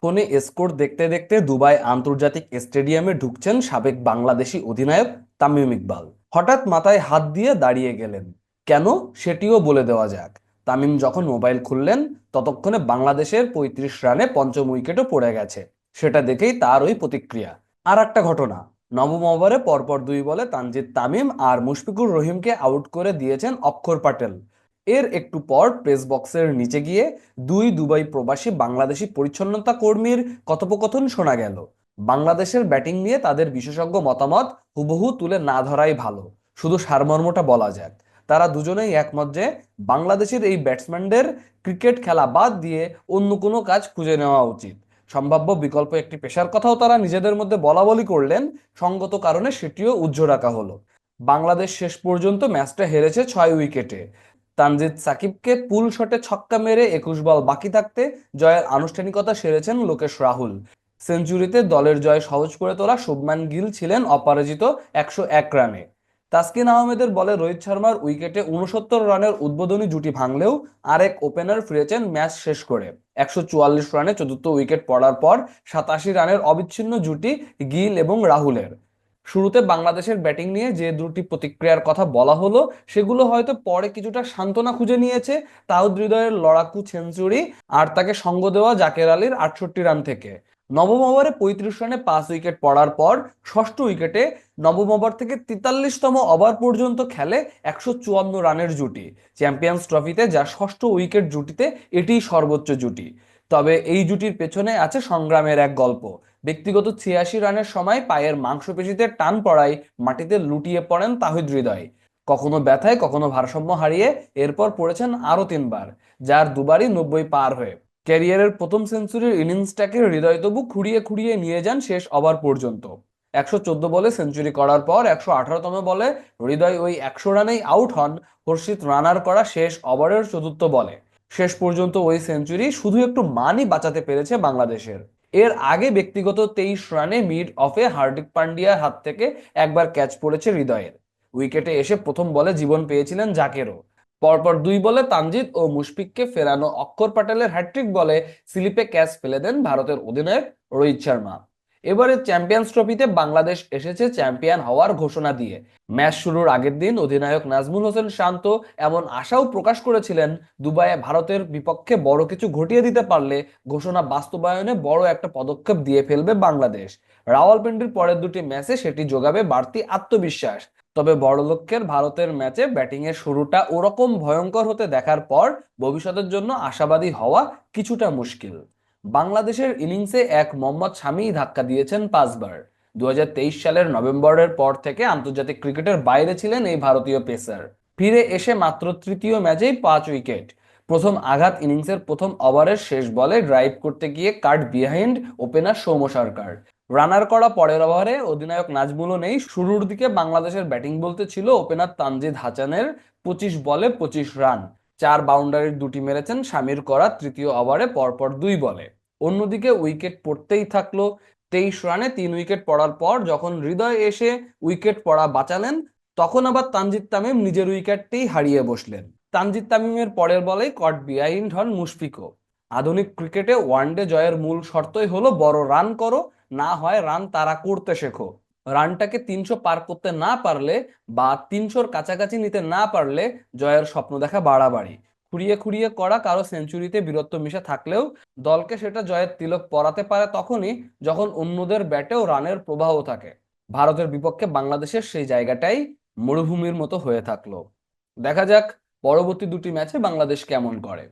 ফোনে স্কোর দেখতে দেখতে দুবাই আন্তর্জাতিক স্টেডিয়ামে ঢুকছেন সাবেক বাংলাদেশি অধিনায়ক তামিম ইকবাল। হঠাৎ মাথায় হাত দিয়ে দাঁড়িয়ে গেলেন। কেন, সেটিও বলে দেওয়া যাক। তামিম যখন মোবাইল খুললেন, ততক্ষণে বাংলাদেশের ৩৫ রানে পঞ্চম উইকেটও পড়ে গেছে। সেটা দেখেই তার ওই প্রতিক্রিয়া। আর একটা ঘটনা, নবম ওভারে পরপর 2 বলে তানজিদ তামিম আর মুশফিকুর রহিমকে আউট করে দিয়েছেন অক্ষর প্যাটেল। এর একটু পর প্রেস বক্সের নিচে গিয়ে দুবাই প্রবাসী বাংলাদেশি পরিচ্ছন্নতা কর্মীর কথোপকথন শোনা গেল। বাংলাদেশের ব্যাটিং নিয়ে তাদের বিশেষজ্ঞ মতামত হুবহু তুলে না ধরাই ভালো, শুধু সারমর্মটা বলা যাক। তারা দুজনেই একমত যে বাংলাদেশের এই ব্যাটসম্যানদের ক্রিকেট খেলা বাদ দিয়ে অন্য কোনো কাজ খুঁজে নেওয়া উচিত। সম্ভাব্য বিকল্প একটি পেশার কথাও তারা নিজেদের মধ্যে বলা বলি করলেন। সঙ্গত কারণে সেটিও উজ্জ্ব রাখা হলো। বাংলাদেশ শেষ পর্যন্ত ম্যাচটা হেরেছে 6 উইকেটে। তানজিদ সাকিবকে পুল শটে ছক্কা মেরে 21 বল বাকি থাকতে জয়ের আনুষ্ঠানিকতা সেরেছেন লোকেশ রাহুল। সেঞ্চুরিতে দলের জয় সহজ করে তোলা শুভমান গিল ছিলেন অপরাজিত 101 রানে। তাসকিন আহমেদের বলে রোহিত শর্মার উইকেটে 69 রানের উদ্বোধনী জুটি ভাঙলেও আরেক ওপেনার ফিরেছেন ম্যাচ শেষ করে 144 রানে চতুর্থ উইকেট পড়ার পর। 87 রানের অবিচ্ছিন্ন জুটি গিল এবং রাহুলের। শুরুতে বাংলাদেশের ব্যাটিং নিয়ে যে দুটি প্রতিক্রিয়ার কথা বলা হলো, সেগুলো হয়তো পরে কিছুটা সান্ত্বনা খুঁজে নিয়েছে তাহিদ হৃদয়ের লড়াকু সেঞ্চুরি আর তাকে সঙ্গ দেওয়া জাকের আলীর 68 রান থেকে। নবম ওভারে 35 রানে 5 উইকেট পড়ার পর ষষ্ঠ উইকেটে নবম ওভার থেকে 43তম ওভার পর্যন্ত খেলে 154 রানের জুটি। চ্যাম্পিয়ন্স ট্রফিতে যা ষষ্ঠ উইকেট জুটিতে এটিই সর্বোচ্চ জুটি। তবে এই জুটির পেছনে আছে সংগ্রামের এক গল্প। ব্যক্তিগত 86 রানের সময় পায়ের মাংসপেশিতে টান পড়ায় মাটিতে লুটিয়ে পড়েন তাহিদ হৃদয়। কখনো ব্যথায়, কখনো ভারসাম্য হারিয়ে এরপর পড়েছেন আরো 3 বার, যার দুবারই 90 পার হয়ে। ক্যারিয়ারের প্রথম সেঞ্চুরির ইনিংসটাকে হৃদয় তবু খুঁড়িয়ে খুঁড়িয়ে নিয়ে যান শেষ ওভার পর্যন্ত। 114 বলে সেঞ্চুরি করার পর 118তম বলে হৃদয় ওই 100 রানেই আউট হন হর্ষিত রানার করা শেষ ওভারের চতুর্থ বলে। শেষ পর্যন্ত ওই সেঞ্চুরি শুধু একটু মানই বাঁচাতে পেরেছে বাংলাদেশের। এর আগে ব্যক্তিগত 23 রানে মিড অফে হার্দিক পান্ডিয়ার হাত থেকে একবার ক্যাচ পড়েছে হৃদয়ের। উইকেটে এসে প্রথম বলে জীবন পেয়েছিলেন জাকেরও। পরপর 2 বলে তানজিদ ও মুশফিককে ফেরানো অক্ষর প্যাটেলের হ্যাট্রিক বলে স্লিপে ক্যাচ ফেলে দেন ভারতের অধিনায়ক রোহিত শর্মা। এবারে চ্যাম্পিয়ন্স ট্রফিতে বাংলাদেশ এসেছে চ্যাম্পিয়ন হওয়ার ঘোষণা দিয়ে। ম্যাচ শুরুর আগের দিন অধিনায়ক নাজমুল হোসেন শান্ত এমন আশাও প্রকাশ করেছিলেন, দুবাইয়ে ভারতের বিপক্ষে বড় কিছু ঘটিয়ে দিতে পারলে ঘোষণা বাস্তবায়নে বড় একটা পদক্ষেপ দিয়ে ফেলবে বাংলাদেশ। রাওয়ালপিন্ডির পরের দুটি ম্যাচে সেটি যোগাবে বাড়তি আত্মবিশ্বাস। তবে বড় লক্ষ্যের ভারতের ম্যাচে ব্যাটিং এর শুরুটা ওরকম ভয়ঙ্কর হতে দেখার পর ভবিষ্যতের জন্য আশাবাদী হওয়া কিছুটা মুশকিল। বাংলাদেশের ইনিংসে এক মোহাম্মদ শামিই ধাক্কা দিয়েছেন 5 বার। 2023 সালের নভেম্বরের পর থেকে আন্তর্জাতিক ক্রিকেটের বাইরে ছিলেন এই ভারতীয় পেসার। ফিরে এসে মাত্র তৃতীয় ম্যাচেই 5 উইকেট। প্রথম আঘাত ইনিংসের প্রথম ওভারের শেষ বলে ড্রাইভ করতে গিয়ে কাট বিহাইন্ড ওপেনার সৌম্য সরকার। রানার করা পরের ওভারে অধিনায়ক নাজমুলও নেই। শুরুর দিকে বাংলাদেশের ব্যাটিং বলতে ছিল ওপেনার তানজিদ হাসানের 25 বলে 25 রান। 4 বাউন্ডারির দুটি মেরেছেন শামির করা তৃতীয় ওভারে পরপর 2 বলে। অন্যদিকে উইকেট পড়তেই থাকলো। 23 রানে 3 উইকেট পড়ার পর যখন হৃদয় এসে উইকেট পড়া বাঁচালেন, তখন আবার তানজিদ তামিম নিজের উইকেটটি হারিয়ে বসলেন। তানজিদ তামিমের পরের বলেই কট বিহাইন্ড হন মুশফিকও। আধুনিক ক্রিকেটে ওয়ানডে জয়ের মূল শর্তই হলো বড় রান করো, না হয় রান তাড়া করতে শেখো। রানটাকে 300 পার করতে না পারলে বা 300-র কাছাকাছি নিতে না পারলে জয়ের স্বপ্ন দেখা বাড়াবাড়ি। খুঁড়িয়ে খুঁড়িয়ে করা কারো সেঞ্চুরিতে বীরত্ব মিশে থাকলেও দলকে সেটা জয়ের তিলক পরাতে পারে তখনই যখন অন্যদের ব্যাটেও রানের প্রবাহ থাকে। ভারতের বিপক্ষে বাংলাদেশের সেই জায়গাটাই মরুভূমির মতো হয়ে থাকলো। দেখা যাক পরবর্তী দুটি ম্যাচে বাংলাদেশ কেমন করে।